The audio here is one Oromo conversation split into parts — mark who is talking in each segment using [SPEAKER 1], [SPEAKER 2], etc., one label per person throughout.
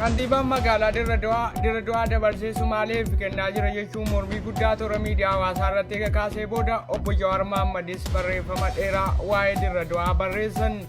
[SPEAKER 1] Kantiibaan magaalaa Dirre Dawaa dabarsee Sumaaleef kennaa jira jechuun mormii guddaa toora miidiyaa hawaasaa irratti kaasee booda obbo Jawaar Mohammadis barreeffama dheeraa waa'ee Dirre Dawaa barreessan.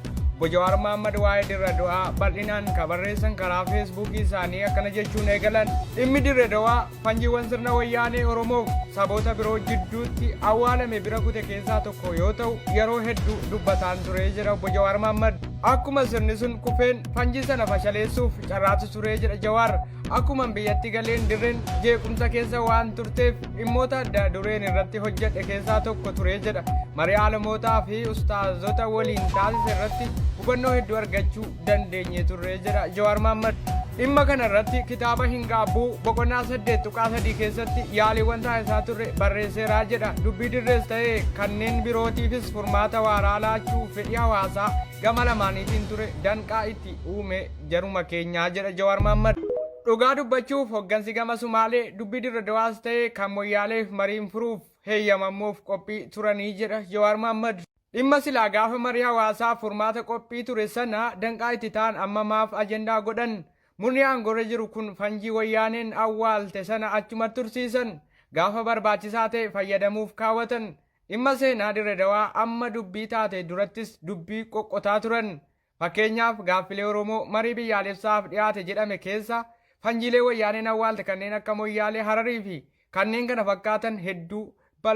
[SPEAKER 1] Obbo Jawaar Mohammad waa'ee Dirre Dawaa bal'inaan kan barreessan karaa feesbuukii isaanii akkana jechuun eegalan. Dhimmi Dirre Dawaa fanjiiwwan sirna wayyaanee Oromoof saboota biroo jidduutti awwaalame bira kute keessaa tokko yoo ta'u yeroo hedduu dubbataan turee jira obbo Jawaar Mohammad. Akkuma sirni sun kufeen fanjii sana fashaleessuuf carraatu turee jira Jawaar. Akkuma biyyatti galeen dirreen jeequmsa keessa waan turteef dhimmoota adda dureen irratti hojjedhe keessaa tokko turee jedha. Marii alamootaa fi ustaazota waliin taasise irratti hubannoo hedduu argachuu dandeenye turee jedha Jawaar Mohammad. Dhimma kana irratti kitaaba hin gaabbuu boqonnaa 8:3 keessatti yaaliiwwan taasisaa turre barreesseeraa jedha. Dubbii dirrees ta'ee kanneen birootiifis furmaata waaraa laachuu fedhii hawaasaa gama lamaaniitiin ture danqaa itti uume jaruma keenyaa jedha Jawaar Mohammad. Dhugaa dubbachuuf hoggansi gama Sumaalee dubbii Dirre Dawaas ta'ee kan Moyyaaleef mariin furuuf heeyyamamuuf qophii turanii jedha Jawaar Mohammad. Dhimma silaa gaafa marii hawaasaa furmaata qophii ture sana danqaa itti ta'an amma maaf ajendaa godhan. Murni aangoorra jiru kun fanjii wayyaaneen awwaalte sana achuma tursiisan gaafa barbaachisaa ta'e fayyadamuuf kaawwatan. Dhimma seenaa Dirre Dawaa amma dubbii taate durattis dubbii qoqqotaa turan. Fakkeenyaaf gaaffilee Oromoo marii biyyaalessaaf dhiyaate jedhame keessa fanjiilee wayyaaneen awwaalte kanneen akka Moyyaalee, Hararii fi kanneen kana fakkaatan hedduu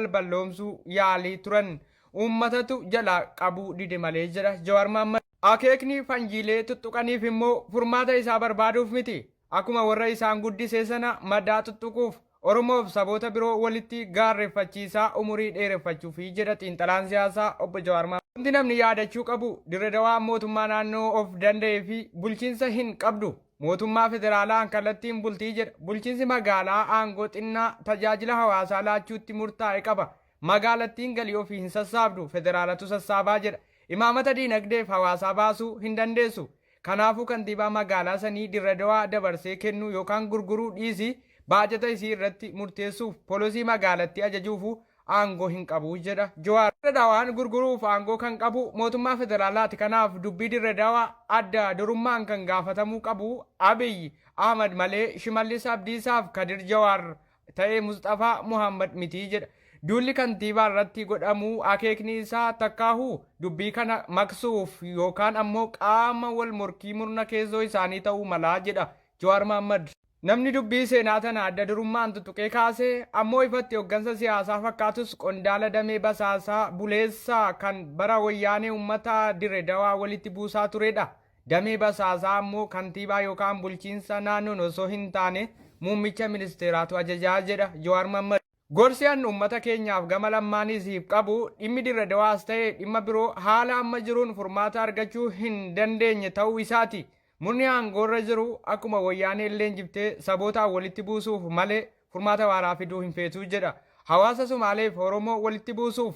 [SPEAKER 1] balballoomsuu yaalii turan. Uummatatu jala qabuu dide malee jedha Jawaar Mohammad. Akeekni fanjiilee tuttuqaniif immoo furmaata isaa barbaaduuf miti. Akkuma warra isaan guddisee sana maddaa tuttuquuf Oromoof saboota biroo walitti gaarreeffachiisaa umurii dheereffachuufi jedha xiinxalaan siyaasaa obbo Jawaar Mohammad. Wanti namni yaadachuu qabu Dirre Dawaa mootummaa naannoo of danda'ee fi bulchiinsa hin qabdu. Mootummaa federaalaa kallattiin bultii jedha. Bulchiinsi magaalaa aangoo xinnaa tajaajila hawaasaa laachuutti murtaa'e qaba. Magaalattiin galii ofii hin sassaabdu federaalatu sassaabaa jedha. Imaamata diinagdeef hawaasaa baasuu hin dandeessu. Kanaafuu kantiibaa magaalaa sanii Dirre Dawaa dabarsee kennuu yookaan gurguruu dhiisii baajata isii irratti murteessuuf poolisii magaalattii ajajuufu aangoo hin qabu jedha Jawaar. Dirre Dawaan gurguruuf aangoo kan qabu mootummaa federaalaati. Kanaaf dubbii Dirre Dawaa adda durummaan kan gaafatamuu qabu Abiy Ahmad malee Shimallis Abdiisaaf Kadir Jawaar ta'ee Mustafaa Muhammad miti jedha. Duulli kantiibaa irratti godhamuu akeekni isaa takkaahuu dubbii kana maksuuf yookaan ammoo qaama wal morkii murna keessoo isaanii ta'uu malaa jedha Jawaar Mohammad. Namni dubbii seenaa tana adda durummaan tuttuqee kaasee ammoo ifatti hoggansa siyaasaa fakkaatus qondaala damee basaasaa buleessaa kan bara wayyaanee uummata Dirre Dawaa walitti buusaa turedha. Damee basaasaa ammoo kantiibaa yookaan bulchiinsa naannoon osoo hin taane muummicha ministeeraatu ajajaa jedha Jawaar Mohammad. Gorsiyaan uummata keenyaaf gama lammaaniisiif qabu dhimmi Dirre Dawaas ta'ee dhimma biroo haala amma jiruun furmaata argachuu hin dandeenye ta'uu isaati. Murni aangoorra jiru akkuma wayyaanee illee jibbitee sabootaan walitti buusuuf malee furmaata waaraa fiduu hin feetu jedha. Hawaasa Sumaaleef Oromoo walitti buusuuf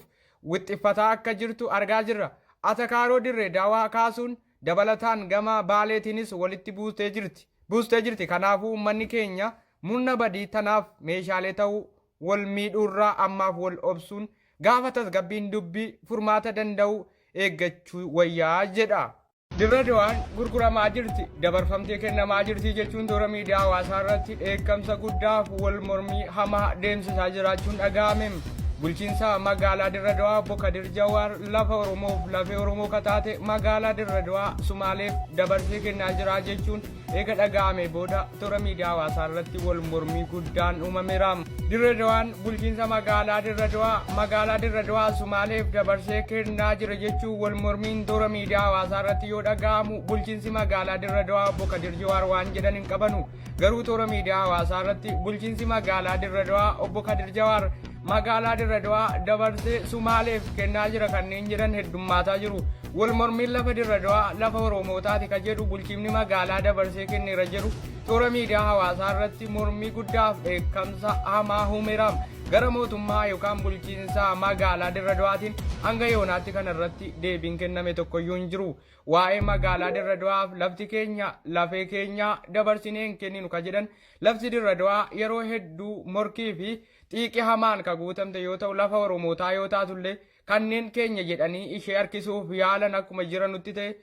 [SPEAKER 1] wixxiffataa akka jirtu argaa jirra. Atakaaroo Dirre Dawaa kaasuun dabalataan gama Baaleetiinis walitti buustee jirti. Kanaafuu uummanni keenya murna badii tanaaf meeshaalee ta'uu wal miidhuurraa ammaaf wal obsuun gaafa tasgabbiin dubbii furmaata danda'u eeggachuu wayyaa jedha. Dirre Dawaan gurguramaa jirti, dabarfamtee kennamaa jirti jechuun toora miidiyaa hawaasaa irratti dheekkamsa guddaaf wal mormii hamaa deemsisaa jiraachuun dhaga'ame. Bulchiinsa magaalaa Dirre Dawaa obbo Kadir Jawaar lafa Oromoof lafee Oromoo kataate magaalaa Dirre Dawaa Sumaaleef dabarsee kennaa jira jechuun eega dhaga'ame booda toora miidiyaa hawaasaa irratti wal mormii guddaan uumameera. Dirre Dawaan bulchiinsa magaalaa Dirre Dawaa Sumaaleef dabarsee kennaa jira jechuun wal mormiin toora miidiyaa hawaasaa irratti yoo dhaga'amu bulchiinsi magaalaa Dirre Dawaa obbo Kadir Jawaar waan jedhan hin qabanu. Garuu toora miidiyaa hawaasaa irratti bulchiinsi magaalaa Dirre Dawaa obbo Kadir Jawaar magaalaa Dirre Dawaa dabarsee Sumaaleef kennaa jira kanneen jedhan heddummaataa jiru. Wal mormiin lafa Dirre Dawaa lafa Oromootaati ka jedhu bulchiinsi magaalaa dabarsee kenneera jedhu toora miidiyaa hawaasaa irratti mormii guddaaf dheekkamsa hamaa uumeera. Gara mootummaa yookaan bulchiinsa magaalaa Dirre Dawaatiin hanga yoonaatti kana irratti deebiin kenname tokkoyyuu hin jiru. Waa'ee magaalaa Dirre Dawaaf lafti keenya lafee keenya dabarsinee hin kenninu ka jedhan lafti Dirre Dawaa yeroo hedduu morkii fi xiiqii hamaan ka guutamte yoo ta'u lafa Oromootaa yoo taatullee kanneen keenya jedhanii ishee harkisuuf yaalan akkuma jiranutti ta'e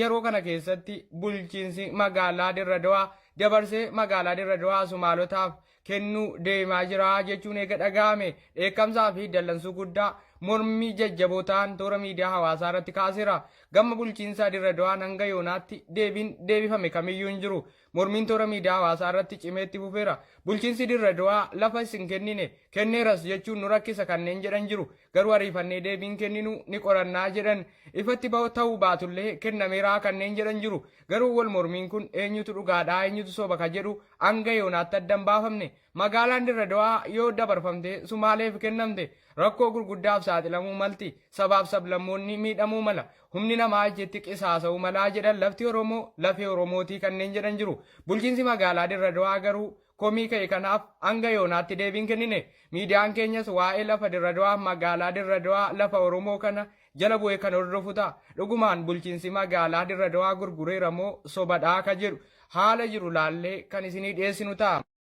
[SPEAKER 1] yeroo kana keessatti bulchiinsi magaalaa Dirre Dawaa dabarsee magaalaa Dirra Dawaa Sumaalotaaf kennuu deemaa jira jechuun eega dhaga'ame dheekkamsaa fi dallansuu guddaa mormii jajjaboo ta'an toora miidiyaa hawaasaa irratti kaaseera. Gama bulchiinsaa Dirra Dawaan hanga yoonaatti deebiin deebifame kamiyyuu hin jiru. Mormiin toora miidiyaa hawaasaa irratti cimeetti fufeera. Bulchiinsi Dirra Dawaa lafa isin kennine kenneeras jechuun nu rakkisa kanneen jedhan jiru. Garuu ariifannee deebiin kenninu ni qorannaa jedhan. Ifatti ta'uu baatullee kennameeraa kanneen jedhan jiru. Garuu wal mormiin kun eenyutu dhugaadhaa eenyutu soba ka jedhu hanga yoonaatti addan baafamne. Magaalaan Dirra Dawaa yoo dabarfamte Sumaaleef kennamte rakkoo gurguddaaf saaxilamuu malti. Sabaaf sablammoonni miidhamuu mala. Humni namaa jetti qisaasa'uu malaa jedhan lafti Oromoo lafee Oromootii kanneen jedhan jiru. Bulchiinsi magaalaa Dirra Dawaa garuu komii ka'e kanaaf hanga yoonaatti deebiin kennine. Miidiyaan keenyas waa'ee lafa Dirra Dawaa magaalaa Dirra Dawaa lafa Oromoo kana jala bu'ee kan hordofu ta'a. Dhugumaan bulchiinsi magaalaa Dirra Dawaa gurgureera moo sobadhaa ka jedhu haala jiru laallee kan isinii dhiyeessinu ta'a.